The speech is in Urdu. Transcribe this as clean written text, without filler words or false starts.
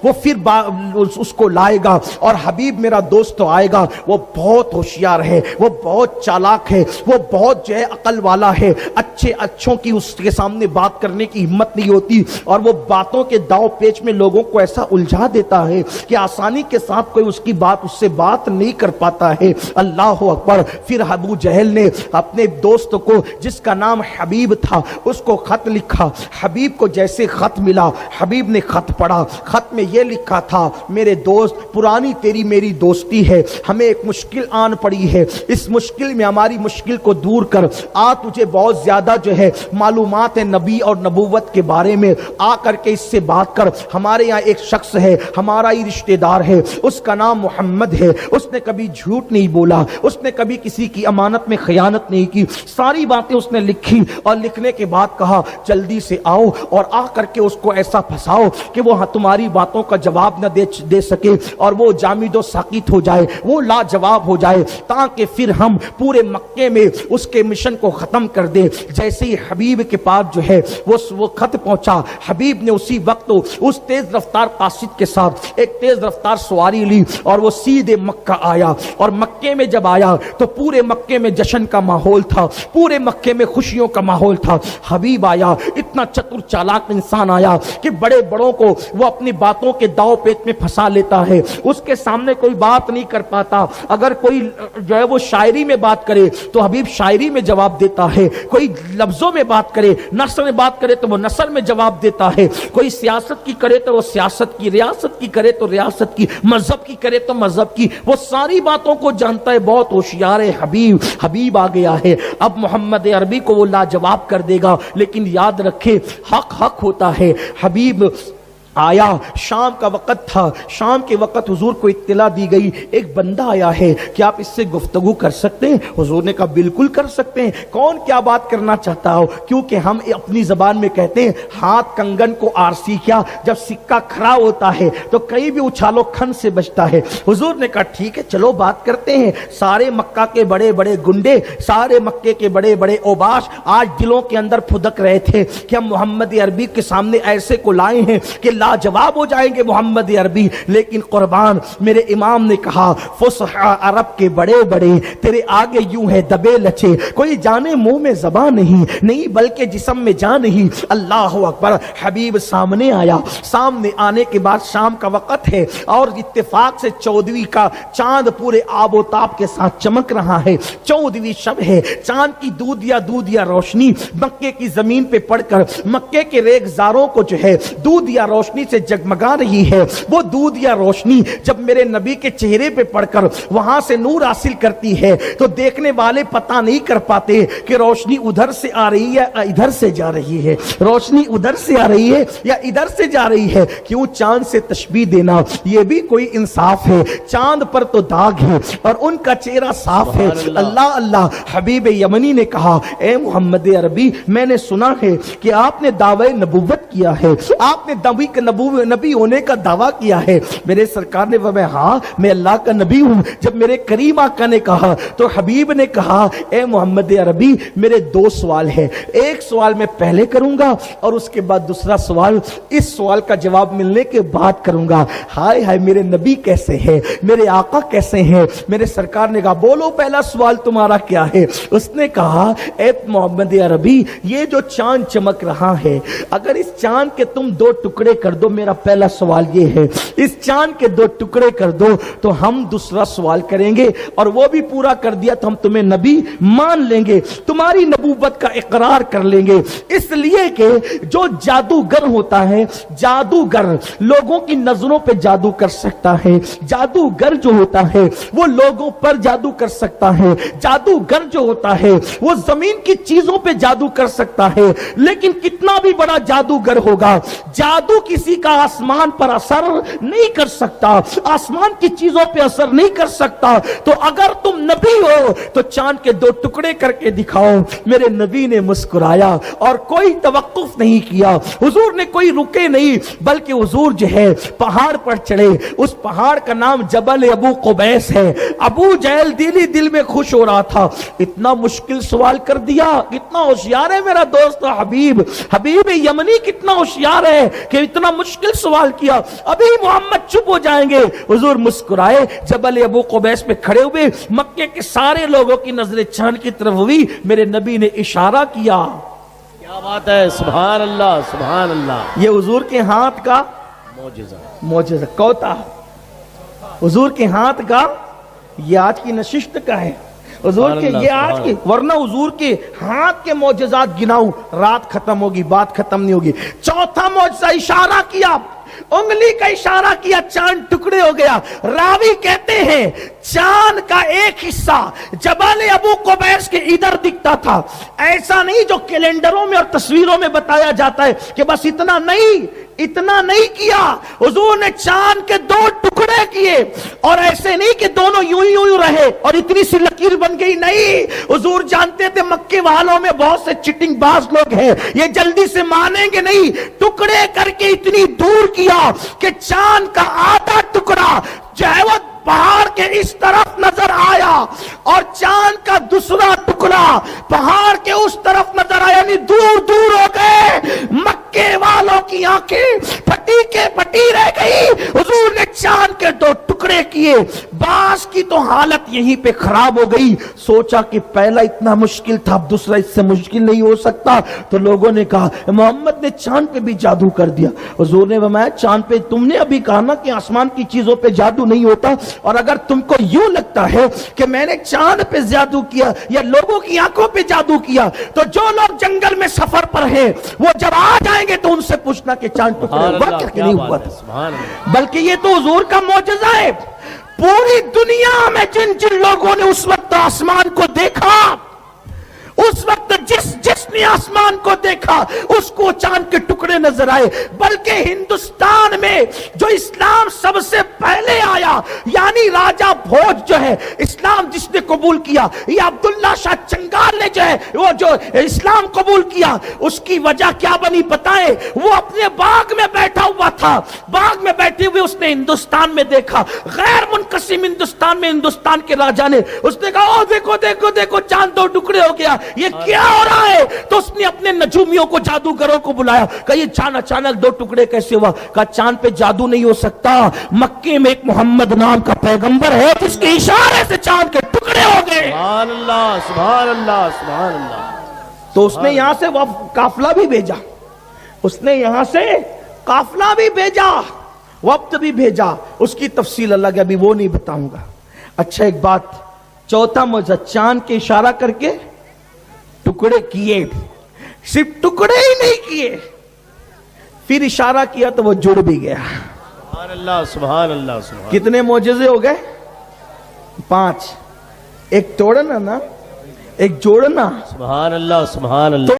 وہ پھر اس کو لائے گا، اور حبیب میرا دوست تو آئے گا، وہ بہت ہوشیار ہے، وہ بہت چالاک ہے، وہ بہت جو ہے عقل والا ہے، اچھوں کی اس کے سامنے بات کرنے کی ہمت نہیں ہوتی، اور وہ باتوں کے داؤ پیچ میں لوگوں کو ایسا الجھا دیتا ہے کہ آسانی کے ساتھ کوئی اس کی بات اس سے بات نہیں کر پاتا ہے۔ اللہ اکبر۔ پھر ابو جہل نے اپنے دوست کو جس کا نام حبیب تھا اس کو خط لکھا۔ حبیب کو جیسے خط ملا، حبیب نے خط پڑھا، خط میں یہ لکھا تھا، میرے دوست پرانی تیری میری دوستی ہے، ہمیں ایک مشکل آن پڑی ہے، اس مشکل میں ہماری مشکل کو دور کر آ، تجھے بہت زیادہ جو ہے معلومات ہے نبی اور نبوت کے بارے میں، آ کر کے اس سے بات کر۔ ہمارے یہاں ایک شخص ہے، ہمارا ہی رشتہ دار ہے، اس کا نام محمد ہے، اس نے کبھی جھوٹ نہیں بولا، اس نے کبھی کسی کی امانت میں خیانت نہیں کی، ساری باتیں اس نے لکھی، اور لکھنے کے بعد کہا جلدی سے آؤ اور آ کر کے اس کو ایسا پھنساؤ کہ وہ تمہاری باتوں کا جواب نہ دے سکے، اور وہ جامد و ساقط ہو جائے، وہ لاجواب ہو جائے، تاکہ پھر ہم پورے مکے میں اس کے مشن کو ختم کر دیں۔ جیسے ہی حبیب کے پاس جو ہے وہ خط پہنچا، حبیب نے اسی وقت اس تیز رفتار قاصد کے ساتھ ایک تیز رفتار سواری لی، اور وہ سیدھے مکہ آیا، اور مکے میں جب آیا تو پورے مکے میں جشن کا ماحول تھا، پورے مکے میں خوشیوں کا ماحول تھا۔ حبیب آیا، اتنا چتر چالاک انسان آیا کہ بڑے بڑوں کو وہ اپنی باتوں کے داؤ پیچ میں پھنسا لیتا ہے، اس کے سامنے کوئی بات نہیں کر پاتا۔ اگر کوئی جو ہے وہ شاعری میں بات کرے تو حبیب شاعری میں جواب دیتا ہے، کوئی لفظوں میں بات کرے، نثر میں بات کرے تو وہ نثر میں جواب دیتا ہے، کوئی سیاست کی کرے تو وہ سیاست کی، ریاست کی کرے تو ریاست کی، مذہب کی کرے تو مذہب کی، وہ ساری باتوں کو جانتا ہے، بہت ہوشیار ہے حبیب آ گیا ہے۔ اب محمد عربی کو وہ لاجواب کر دے گا، لیکن یاد رکھے حق ہوتا ہے۔ حبیب آیا، شام کا وقت تھا، شام کے وقت حضور کو اطلاع دی گئی ایک بندہ آیا ہے، کیا آپ اس سے گفتگو کر سکتے ہیں؟ حضور نے کہا بالکل کر سکتے ہیں، کون کیا بات کرنا چاہتا ہو؟ کیونکہ ہم اپنی زبان میں کہتے ہیں ہاتھ کنگن کو آرسی کیا، جب سکہ کھڑا ہوتا ہے تو کہیں بھی اچھالو کھن سے بچتا ہے۔ حضور نے کہا ٹھیک ہے چلو بات کرتے ہیں۔ سارے مکہ کے بڑے بڑے گنڈے، سارے مکے کے بڑے بڑے اوباش آج دلوں کے اندر پھدک رہے تھے کہ ہم محمد عربی کے سامنے ایسے کو لائے ہیں کہ جواب ہو جائیں گے محمد عربی، لیکن قربان میرے امام نے کہا فصحا عرب کے بڑے بڑے تیرے آگے یوں ہے دبے لچے، کوئی جانے منہ میں زبان نہیں بلکہ جسم میں جان نہیں۔ اللہ اکبر۔ حبیب سامنے آیا، سامنے آنے کے بعد شام کا وقت ہے اور اتفاق سے 14ویں کا چاند پورے آب و تاب کے ساتھ چمک رہا ہے، 14ویں شب ہے، چاند کی دودیا روشنی مکے کی زمین پہ پڑ کر مکے کے ریگزاروں کو جو ہے دودیا روشنی سے جگمگا رہی ہے۔ وہ دودیا روشنی جب میرے نبی کے چہرے پہ پڑ کر وہاں سے نور حاصل کرتی ہے تو دیکھنے والے پتہ نہیں کر پاتے کہ روشنی ادھر سے آ رہی ہے یا ادھر سے جا رہی ہے، روشنی ادھر سے آ رہی ہے یا ادھر سے جا رہی ہے۔ کیوں چاند سے تشبیہ دینا، یہ بھی کوئی انصاف ہے؟ چاند پر تو داغ ہے اور ان کا چہرہ صاف ہے۔ اللہ اللہ۔ حبیب یمنی نے کہا اے محمد عربی، میں نے سنا ہے کہ آپ نے دعوی نبوت کیا ہے، آپ نے نبی ہونے کا دعویٰ کیا ہے۔ میرے سرکار نے فرمایا ہاں میں اللہ کا نبی ہوں۔ جب میرے کریم آقا نے کہا تو حبیب نے کہا اے محمد عربی میرے 2 سوال ہیں، ایک سوال میں پہلے کروں گا اور اس کے بعد دوسرا سوال اس سوال کا جواب ملنے کے بعد کروں گا۔ ہائے ہائے میرے نبی کیسے ہیں، میرے آقا کیسے ہیں؟ میرے سرکار نے کہا بولو پہلا سوال تمہارا کیا ہے؟ اس نے کہا اے محمد عربی یہ جو چاند چمک رہا ہے، اگر اس چاند کے تم 2 ٹکڑے کر دو، میرا پہلا سوال یہ ہے اس چاند کے 2 ٹکڑے کر دو تو ہم دوسرا سوال کریں گے، اور وہ بھی پورا کر دیا تو ہم تمہیں نبی مان لیں گے، تمہاری نبوت کا اقرار کر لیں گے۔ اس لیے کہ جو جادوگر ہوتا ہے، جادوگر لوگوں کی نظروں پہ جادو کر سکتا ہے، جادوگر جو ہوتا ہے وہ لوگوں پر جادو کر سکتا ہے، جادوگر جو ہوتا ہے وہ زمین کی چیزوں پہ جادو کر سکتا ہے، لیکن کتنا بھی بڑا جادوگر ہوگا جادو کسی کا آسمان پر اثر نہیں کر سکتا، آسمان کی چیزوں پہ اثر نہیں کر سکتا۔ تو اگر تم نبی ہو تو چاند کے 2 ٹکڑے کر کے دکھاؤ۔ میرے نبی نے مسکرایا اور کوئی توقف نہیں کیا، حضور نے کوئی رکے نہیں، بلکہ حضور جو ہے پہاڑ پر چڑھے۔ اس پہاڑ کا نام جبل ابو قبیس ہے۔ ابو جہل دل میں خوش ہو رہا تھا، اتنا مشکل سوال کر دیا، کتنا ہوشیار ہے میرا دوست حبیب یمنی، کتنا ہوشیار ہے کہ اتنا اتنا مشکل سوال کیا, ابھی محمد چپ ہو جائیں گے. حضور مسکرائے, جبل ابو قبیس پہ کھڑے ہوئے, مکے کے سارے لوگوں کی نظریں چاند کی طرف ہوئی, میرے نبی نے اشارہ کیا. کیا بات ہے, سبحان اللہ سبحان اللہ. یہ حضور کے ہاتھ کا معجزہ کوتا, حضور کے ہاتھ کا, یہ آج کی نشست کا ہے. حضور کے یہ آج کے, ورنہ حضور کے ہاتھ کے معجزات گناؤ, رات ختم ہوگی, بات ختم نہیں ہوگی. چوتھا معجزہ, اشارہ کیا, انگلی کا اشارہ کیا, چاند ٹکڑے ہو گیا. راوی کہتے ہیں چاند کا ایک حصہ جبل ابو قبیس کے ادھر دکھتا تھا. ایسا نہیں جو کیلنڈروں میں اور تصویروں میں بتایا جاتا ہے کہ بس اتنا نہیں کیا. حضور نے چاند کے 2 ٹکڑے کیے, اور ایسے نہیں کہ دونوں یوں رہے اور اتنی سی لکیر بن گئی. نہیں, حضور جانتے تھے مکے والوں میں بہت سے چٹنگ باز لوگ ہیں, یہ جلدی سے مانیں گے نہیں. ٹکڑے کر کے اتنی دور کیا کہ چاند کا آدھا ٹکڑا جو ہے وہ پہاڑ کے اس طرف نظر آیا, اور چاند کا دوسرا ٹکڑا پہاڑ کے اس طرف نظر آیا. یعنی دور ہو گئے. مکے والوں کی آنکھیں پھٹی کے پھٹی رہ گئی. حضور نے چاند کے 2 ٹکڑے کیے. باس کی تو حالت یہیں پہ خراب ہو گئی. سوچا کہ پہلا اتنا مشکل تھا, اب دوسرا اس سے مشکل نہیں ہو سکتا. تو لوگوں نے کہا محمد نے چاند پہ بھی جادو کر دیا. حضور نے فرمایا چاند پہ تم نے ابھی کہا نا کہ آسمان کی چیزوں پہ جادو نہیں ہوتا, اور اگر تم کو یوں لگتا ہے کہ میں نے چاند پہ جادو کیا یا لوگوں کی آنکھوں پہ جادو کیا, تو جو لوگ جنگل میں سفر پر ہیں وہ جب آ جائیں گے تو ان سے پوچھنا کہ چاند ٹکڑے ہوا کہ نہیں ہوا تھا. بلکہ یہ تو حضور کا معجزہ ہے. پوری دنیا میں جن لوگوں نے اس وقت آسمان کو دیکھا, اس وقت جس نے آسمان کو دیکھا اس کو چاند کے ٹکڑے نظر آئے. بلکہ ہندوستان میں جو اسلام سب سے پہلے آیا, یعنی راجہ بھوج جو ہے اسلام جس نے قبول کیا, یہ عبداللہ شاہ چنگال نے جو ہے وہ جو اسلام قبول کیا, اس کی وجہ کیا بنی بتائیں؟ وہ اپنے باغ میں بیٹھا ہوا تھا, باغ میں بیٹھے ہوئے اس نے ہندوستان میں دیکھا, غیر منقسم ہندوستان میں ہندوستان کے راجہ نے, اس نے کہا دیکھو چاند 2 ٹکڑے ہو گیا, یہ کیا ہو رہا ہے؟ تو اس نے اپنے نجومیوں کو, جادوگروں کو بلایا, کہا یہ چاند اچانک 2 ٹکڑے کیسے ہوا؟ کہا چاند پہ جادو نہیں ہو سکتا, مکے میں ایک محمد نام کا پیغمبر ہے جس کے اشارے سے چاند کے ٹکڑے ہو گئے. سبحان اللہ سبحان اللہ سبحان اللہ. تو اس نے یہاں سے قافلہ بھی بھیجا, اس نے یہاں سے قافلہ بھی بھیجا, وقت بھی بھیجا. اس کی تفصیل اللہ کے ابھی وہ نہیں بتاؤں گا. اچھا ایک بات, چوتھا معجزہ, چاند کے اشارہ کر کے ٹکڑے کیے, صرف ٹکڑے ہی نہیں کیے, پھر اشارہ کیا تو وہ جڑ بھی گیا. سبحان اللہ سبحان اللہ سبحان. کتنے معجزے ہو گئے؟ 5. ایک توڑنا نا, ایک جوڑنا. سبحان اللہ سبحان اللہ.